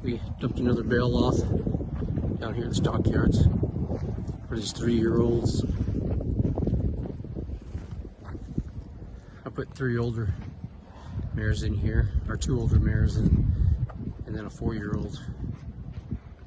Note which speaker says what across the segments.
Speaker 1: We dumped another bale off down here in the stockyards for these 3-year-olds. I put 3 older mares in here, or 2 older mares, and then a 4-year-old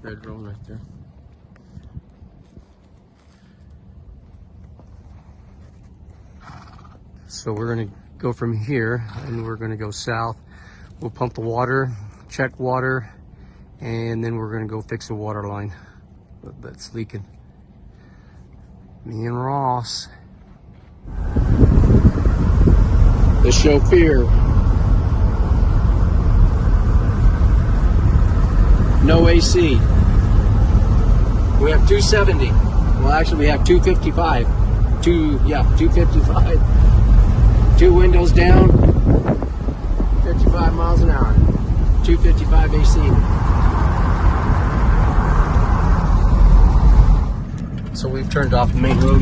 Speaker 1: red roan right there. So we're going to go from here and we're going to go south. We'll pump the water, check water, and then we're going to go fix the water line that's leaking. Me and Ross. The chauffeur. No AC. We have 270. Well, actually, we have 255. 255. 2 windows down. 55 miles an hour. 255 AC. So we've turned off the main road.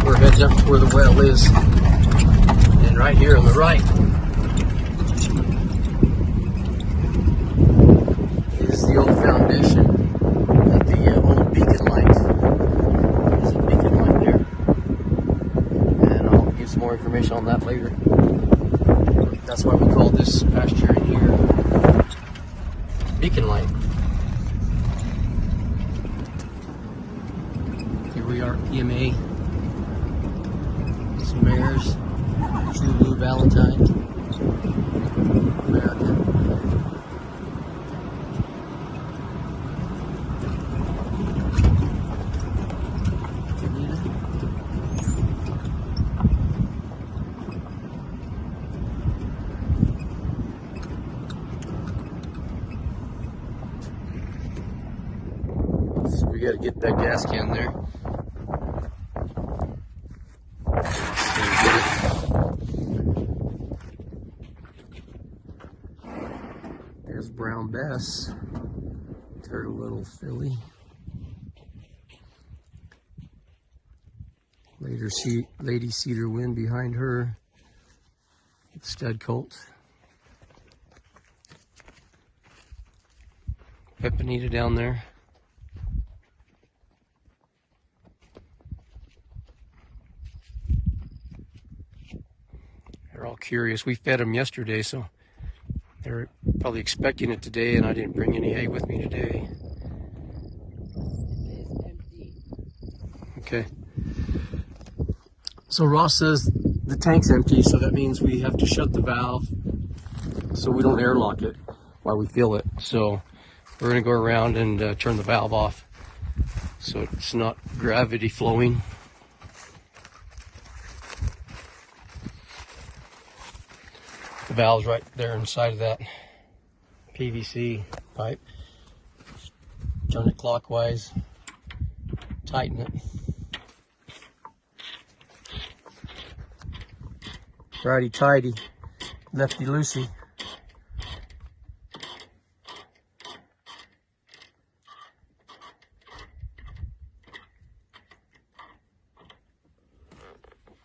Speaker 1: We're heads up to where the well is. And right here on the right is the old foundation of the old beacon light. There's a beacon light there. And I'll give some more information on that later. That's why we call this pasture in here beacon light. Here we are, EMA. Some mares. True Blue Valentine. America. So we got to get that gas can there. There's Brown Bess, her little filly. Lady Cedar Wind behind her. Stud colt. Pepinita down there. They're all curious. We fed them yesterday, so they're probably expecting it today, and I didn't bring any hay with me today. Okay. So Ross says the tank's empty, so that means we have to shut the valve so we don't airlock it while we fill it. So we're going to go around and turn the valve off so it's not gravity flowing. The valve's right there inside of that PVC pipe. Turn it clockwise, tighten it. Righty tighty, lefty loosey.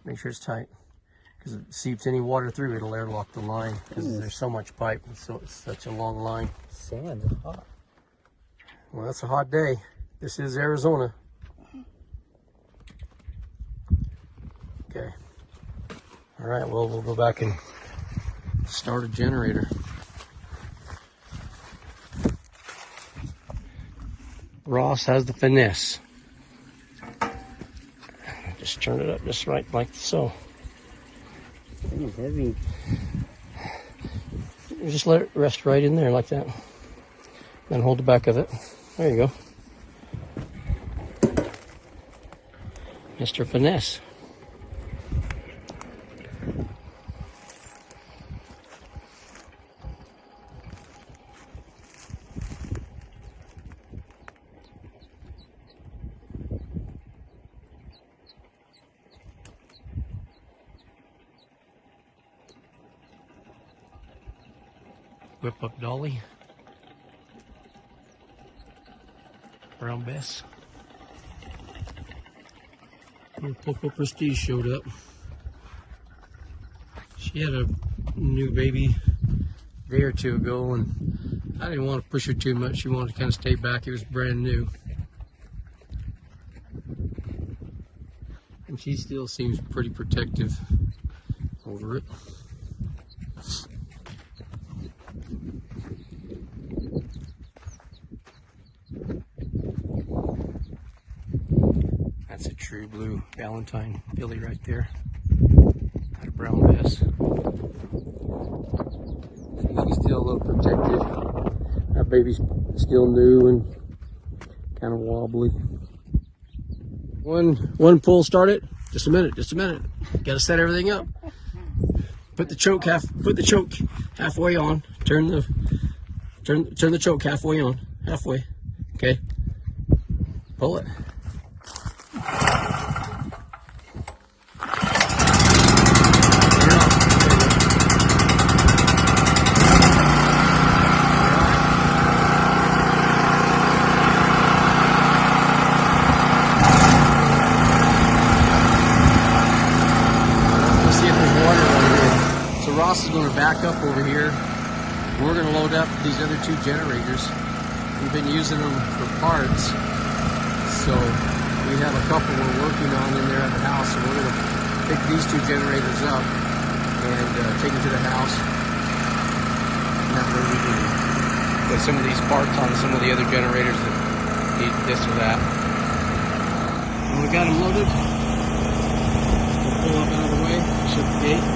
Speaker 1: Make sure it's tight, because if it seeps any water through, it'll airlock the line, because there's so much pipe, and so it's such a long line.
Speaker 2: Sand is hot.
Speaker 1: Well, that's a hot day. This is Arizona. Okay. All right, well, we'll go back and start a generator. Ross has the finesse. Just turn it up just right, like so.
Speaker 2: It's heavy.
Speaker 1: Just let it rest right in there like that. Then hold the back of it. There you go. Mr. Finesse. Whip up Dolly. Brown Bess. Poco Prestige showed up. She had a new baby a day or two ago, and I didn't want to push her too much. She wanted to kind of stay back. It was brand new. And she still seems pretty protective over it. That's a true blue Valentine filly right there. Got a brown vest. She's still a little protected. That baby's still new and kind of wobbly. One pull started. Just a minute. Got to set everything up. Put the choke halfway on. Turn the choke halfway on. Halfway. Okay. Pull it. Ross is going to back up over here. We're going to load up these other two generators. We've been using them for parts, so we have a couple we're working on in there at the house. So we're going to pick these two generators up and take them to the house. And that way we can put some of these parts on some of the other generators that need this or that. When we got them loaded, we'll pull up out of the way, shut the gate.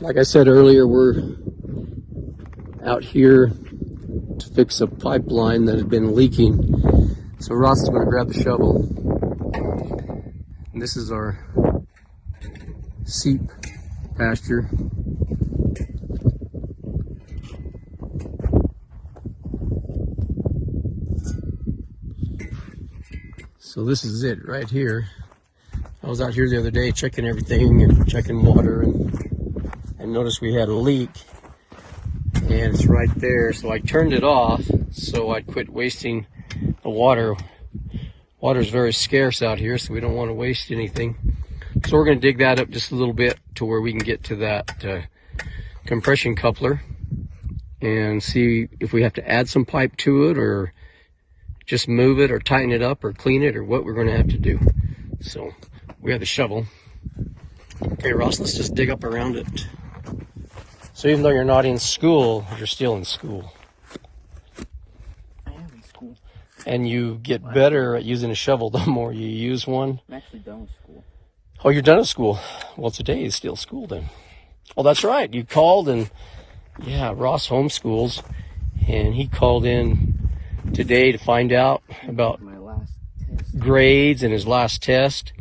Speaker 1: Like I said earlier, we're out here to fix a pipeline that had been leaking. So Ross is going to grab the shovel. And this is our sheep pasture. So this is it right here. I was out here the other day checking everything and checking water and noticed we had a leak, and it's right there. So I turned it off so I'd quit wasting the water. Water is very scarce out here, so we don't want to waste anything. So we're going to dig that up just a little bit to where we can get to that compression coupler and see if we have to add some pipe to it or just move it or tighten it up or clean it or what we're going to have to do. So we have the shovel. Okay, Ross, let's just dig up around it. So even though you're not in school, you're still in school.
Speaker 2: I am in school.
Speaker 1: And you get better at using a shovel the more you use one.
Speaker 2: I'm actually done with school.
Speaker 1: Oh, you're done with school. Well, today is still school then. Oh, that's right. You called and, yeah, Ross homeschools. And he called in today to find out about
Speaker 2: My last test.
Speaker 1: grades and his last test.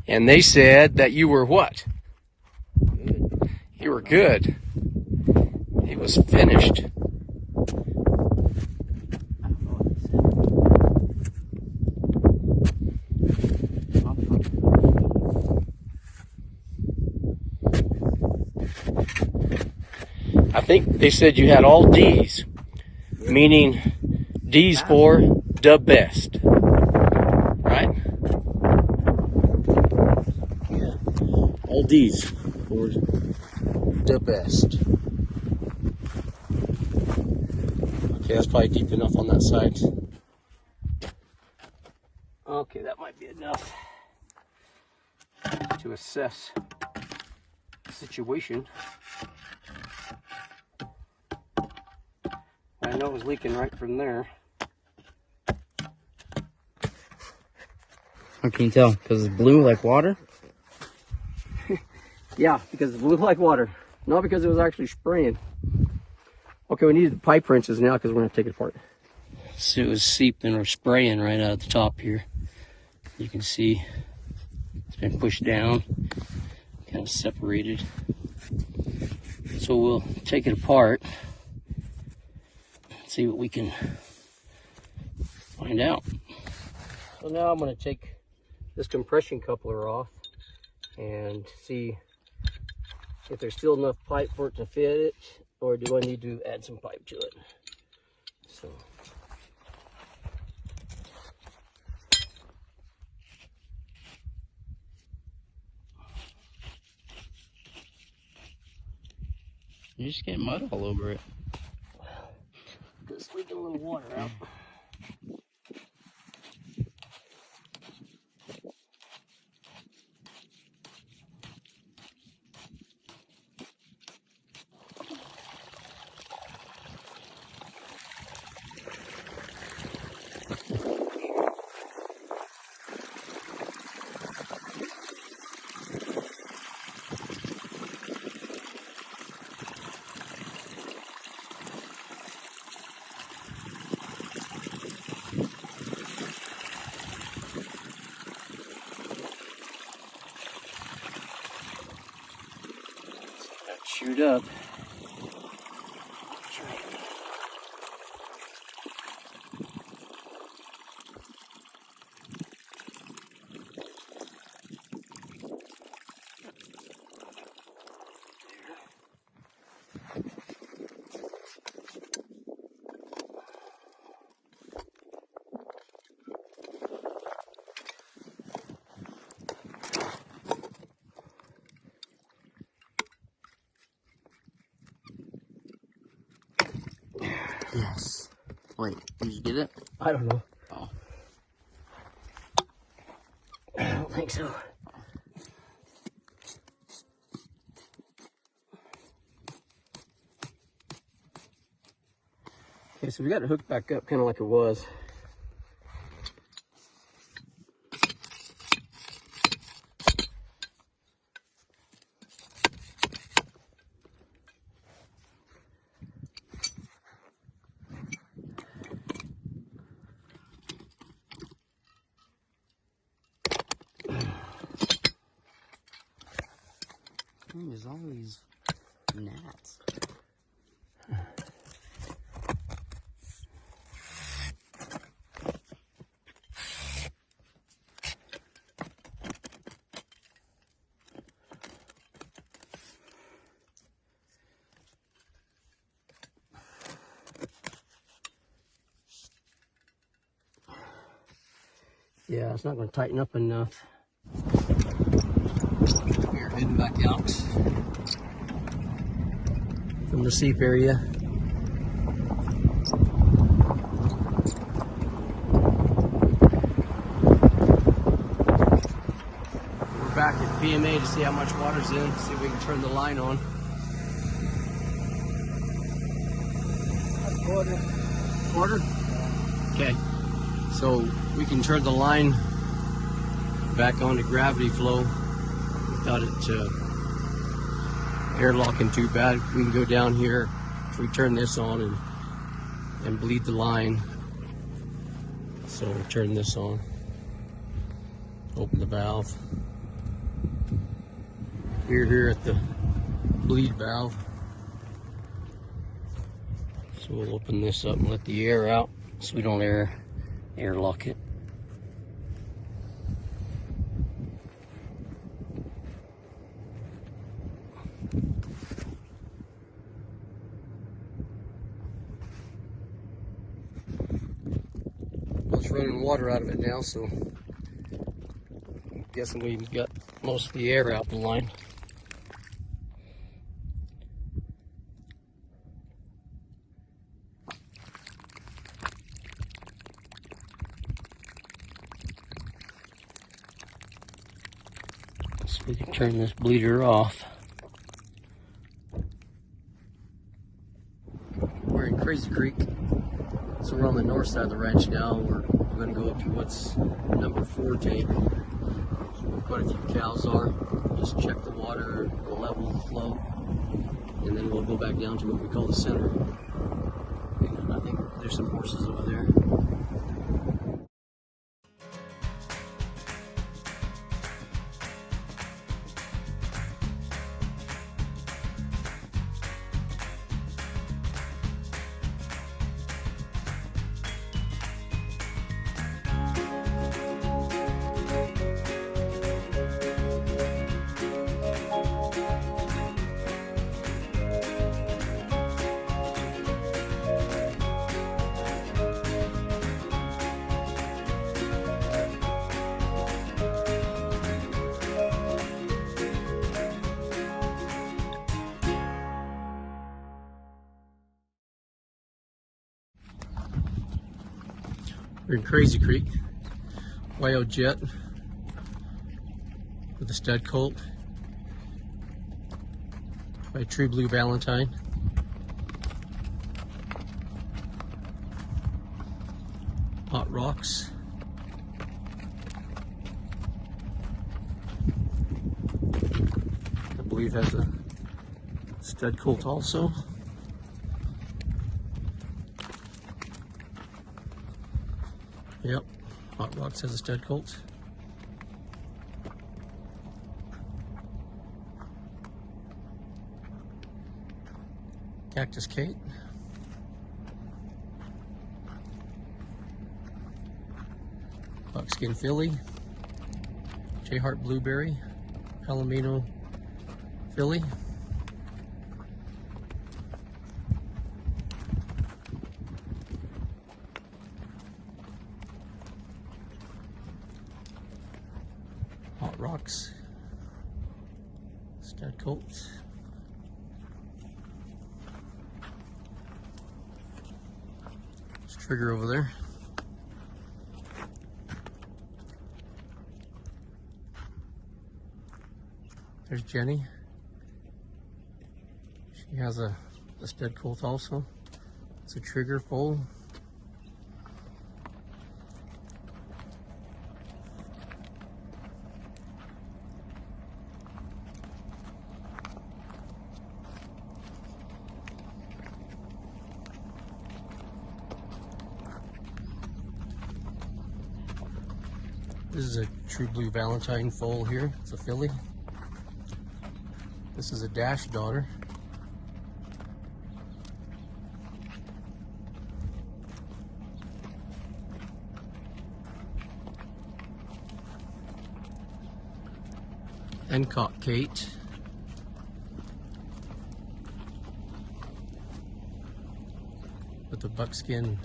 Speaker 1: And they said that you were what?
Speaker 2: Good.
Speaker 1: You were good. He was finished.
Speaker 2: I don't know what it said.
Speaker 1: I think they said you had all D's, meaning D's for the best, right? Yeah, all D's for the best. Okay, that's probably deep enough on that side. Okay, that might be enough to assess the situation. I know it was leaking right from there.
Speaker 2: How can you tell? Because it's blue like water?
Speaker 1: Yeah, because it blew like water. Not because it was actually spraying. Okay, we need the pipe wrenches now because we're going to take it apart. So it was seeping or spraying right out of the top here. You can see it's been pushed down, kind of separated. So we'll take it apart, see what we can find out. So now I'm going to take this compression coupler off and see if there's still enough pipe for it to fit it, or do I need to add some pipe to it? So.
Speaker 2: You just get mud all over it.
Speaker 1: Just leaking a little water out. Shoot up.
Speaker 2: Yes. Wait, did you get it?
Speaker 1: I don't know.
Speaker 2: Oh.
Speaker 1: I don't think so. Okay, so we got it hooked back up kind of like it was.
Speaker 2: There's all these gnats.
Speaker 1: Yeah, it's not going to tighten up enough.
Speaker 2: We're heading back out
Speaker 1: From the seep area. We're back at PMA to see how much water's in, see if we can turn the line on. Quarter? Okay. So we can turn the line back on to gravity flow without it airlocking too bad. We can go down here if we turn this on and bleed the line. So we'll turn this on, open the valve. We're here at the bleed valve. So we'll open this up and let the air out so we don't airlock it. Well, it's running water out of it now, so I'm guessing we've got most of the air out the line. So we can turn this bleeder off. We're in Crazy Creek, so we're on the north side of the ranch now. We're going to go up to what's number 4 tank, where quite a few cows are. Just check the water, the level, the flow, and then we'll go back down to what we call the center. And I think there's some horses over there. We're in Crazy Creek. Wild Jet with a stud colt by True Blue Valentine. Hot Rocks. I believe has a stud colt also. Yep, Hot Rocks has a stud colt. Cactus Kate. Buckskin Filly. JHeart Blueberry. Palomino Filly. Hot Rocks. Stud colts. There's Trigger over there. There's Jenny. She has a stud colt also. It's a Trigger foal. This is a True Blue Valentine foal here. It's a filly. This is a Dash daughter. Encock Kate. With the buckskin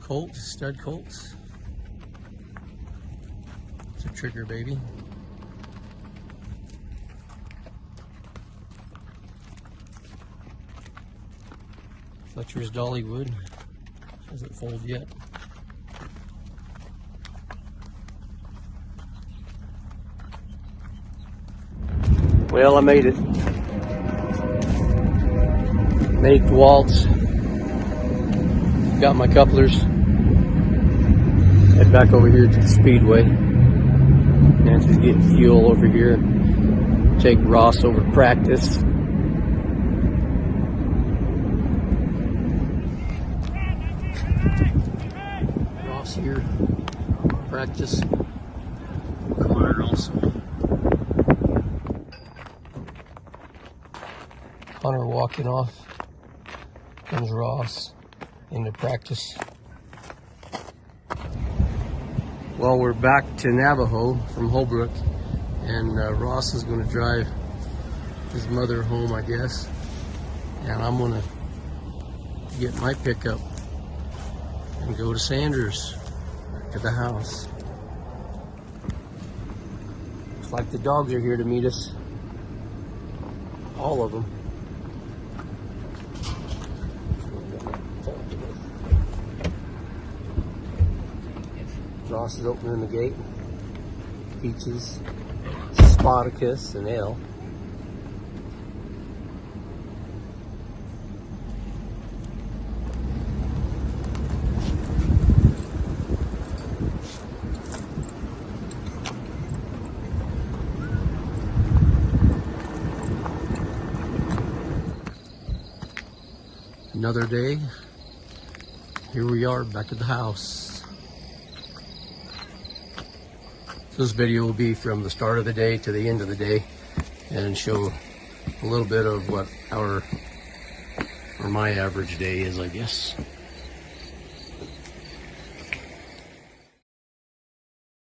Speaker 1: colt, stud colts. It's a Trigger baby. Fletcher's Dollywood. Hasn't foaled yet. Well, I made it. Made the waltz. Got my couplers. Head back over here to the speedway. Nancy's getting fuel over here. Take Ross over to practice. Ross here. Practice. Connor also. Connor walking off. Comes Ross into practice. Well, we're back to Navajo from Holbrook, and Ross is going to drive his mother home, I guess, and I'm going to get my pickup and go to Sanders, back to the house. Looks like the dogs are here to meet us, all of them. Ross is opening the gate. Peaches, Spartacus, and Ale. Another day. Here we are back at the house. This video will be from the start of the day to the end of the day and show a little bit of what my average day is, I guess.